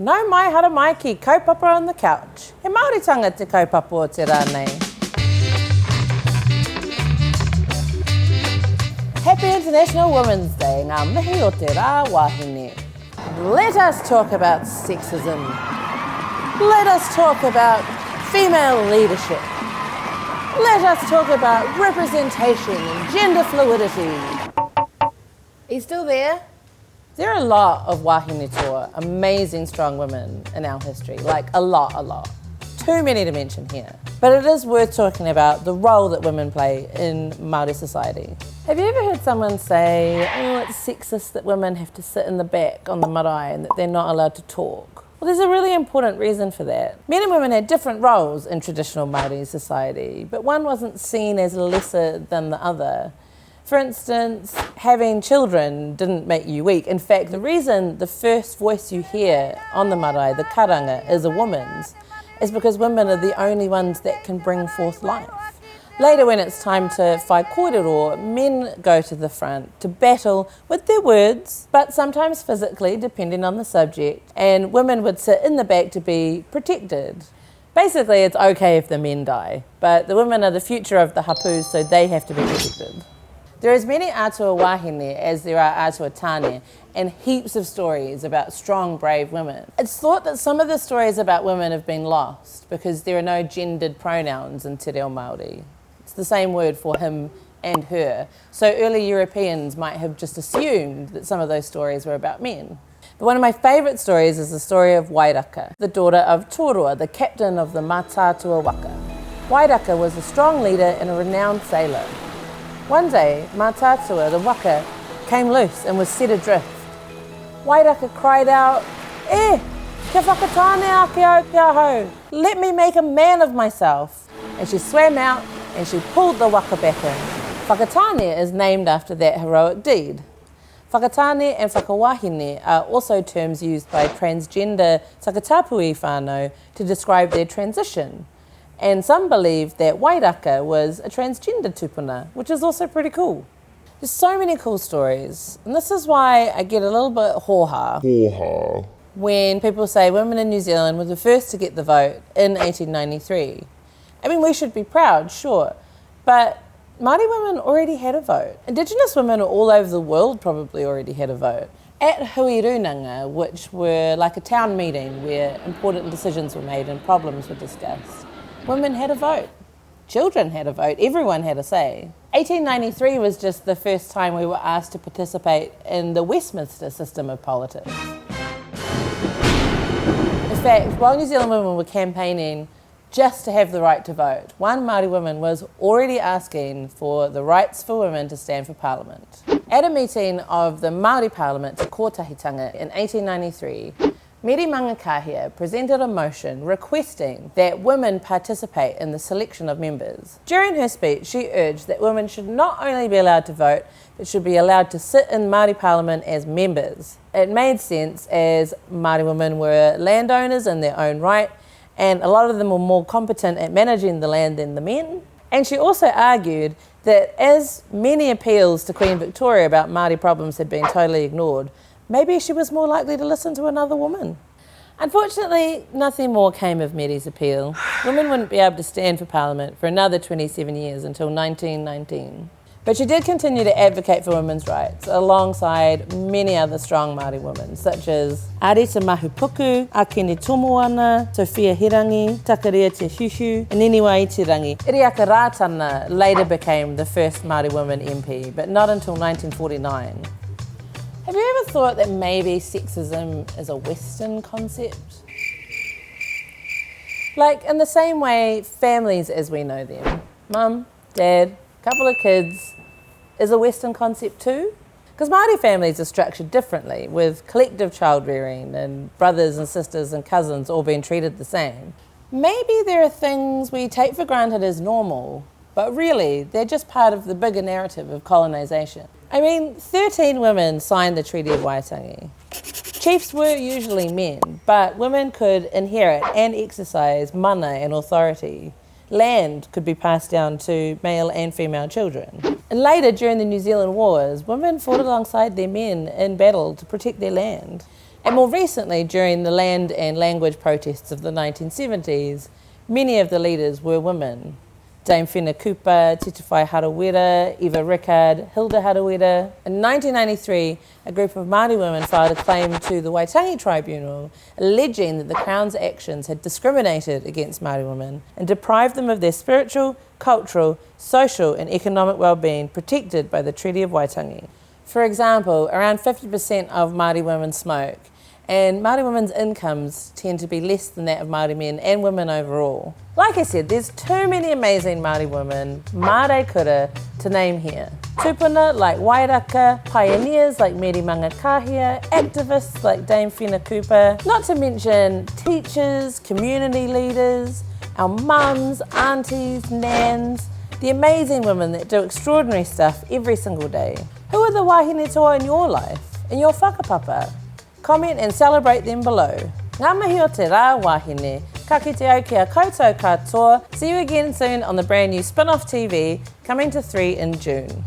Nau mai hara mai ki Kaupapa On The Couch. He Māoritanga te kaupapa o te rānei. Happy International Women's Day, ngā mihi o te rā wāhine. Let us talk about sexism. Let us talk about female leadership. Let us talk about representation and gender fluidity. Are you still there? There are a lot of wāhine toa, amazing strong women in our history, like a lot. Too many to mention here. But it is worth talking about the role that women play in Māori society. Have you ever heard someone say, oh, it's sexist that women have to sit in the back on the marae and that they're not allowed to talk? Well, there's a really important reason for that. Men and women had different roles in traditional Māori society, but one wasn't seen as lesser than the other. For instance, having children didn't make you weak. In fact, the reason the first voice you hear on the marae, the karanga, is a woman's, is because women are the only ones that can bring forth life. Later, when it's time to whai kōrero, men go to the front to battle with their words, but sometimes physically, depending on the subject, and women would sit in the back to be protected. Basically, it's okay if the men die, but the women are the future of the hapus, so they have to be protected. There are as many atua wāhine as there are atua tāne, and heaps of stories about strong, brave women. It's thought that some of the stories about women have been lost because there are no gendered pronouns in te reo Māori. It's the same word for him and her. So early Europeans might have just assumed that some of those stories were about men. But one of my favourite stories is the story of Wairaka, the daughter of Tōrua, the captain of the Mātātua Waka. Wairaka was a strong leader and a renowned sailor. One day, Mātātua, the waka, came loose and was set adrift. Wairaka cried out, kia whakatāne ake au kia hau, let me make a man of myself. And she swam out and she pulled the waka back in. Whakatāne is named after that heroic deed. Whakatāne and whakawāhine are also terms used by transgender takatapui whānau to describe their transition. And some believe that Wairaka was a transgender tupuna, which is also pretty cool. There's so many cool stories, and this is why I get a little bit hoha when people say women in New Zealand were the first to get the vote in 1893. I mean, we should be proud, sure, but Māori women already had a vote. Indigenous women all over the world probably already had a vote. At huirunanga, which were like a town meeting where important decisions were made and problems were discussed, women had a vote. Children had a vote. Everyone had a say. 1893 was just the first time we were asked to participate in the Westminster system of politics. In fact, while New Zealand women were campaigning just to have the right to vote, one Māori woman was already asking for the rights for women to stand for Parliament. At a meeting of the Māori Parliament, Te KOTAHITANGA, in 1893, Mary Mangakahia presented a motion requesting that women participate in the selection of members. During her speech, she urged that women should not only be allowed to vote, but should be allowed to sit in Māori Parliament as members. It made sense as Māori women were landowners in their own right, and a lot of them were more competent at managing the land than the men. And she also argued that as many appeals to Queen Victoria about Māori problems had been totally ignored, maybe she was more likely to listen to another woman. Unfortunately, nothing more came of Mary's appeal. Women wouldn't be able to stand for Parliament for another 27 years until 1919. But she did continue to advocate for women's rights alongside many other strong Māori women, such as Areta Mahupuku, Akene Tomoana, Sophia Hirangi, Takaria Te Huhu, and Iniwai Te Rangi. Iriaka Rātana later became the first Māori woman MP, but not until 1949. Have you ever thought that maybe sexism is a Western concept? Like, in the same way, families as we know them, mum, dad, couple of kids, is a Western concept too? Because Māori families are structured differently, with collective child rearing and brothers and sisters and cousins all being treated the same. Maybe there are things we take for granted as normal, but really, they're just part of the bigger narrative of colonisation. I mean, 13 women signed the Treaty of Waitangi. Chiefs were usually men, but women could inherit and exercise mana and authority. Land could be passed down to male and female children. And later, during the New Zealand Wars, women fought alongside their men in battle to protect their land. And more recently, during the land and language protests of the 1970s, many of the leaders were women. Dame Whina Kupa, Titawhai Harawira, Eva Rickard, Hilda Harawira. In 1993, a group of Māori women filed a claim to the Waitangi Tribunal, alleging that the Crown's actions had discriminated against Māori women and deprived them of their spiritual, cultural, social and economic well-being protected by the Treaty of Waitangi. For example, around 50% of Māori women smoke, and Māori women's incomes tend to be less than that of Māori men and women overall. Like I said, there's too many amazing Māori women, mare kura, to name here. Tupuna like Wairaka, pioneers like Meri Mangakahia, activists like Dame Whina Kupa, not to mention teachers, community leaders, our mums, aunties, nans, the amazing women that do extraordinary stuff every single day. Who are the wāhine toa in your life, in your whakapapa? Comment and celebrate them below. Ngā mihi o te rā wāhine, ka kite au ki a koutou katoa. See you again soon on the brand new spin-off TV, coming to 3 in June.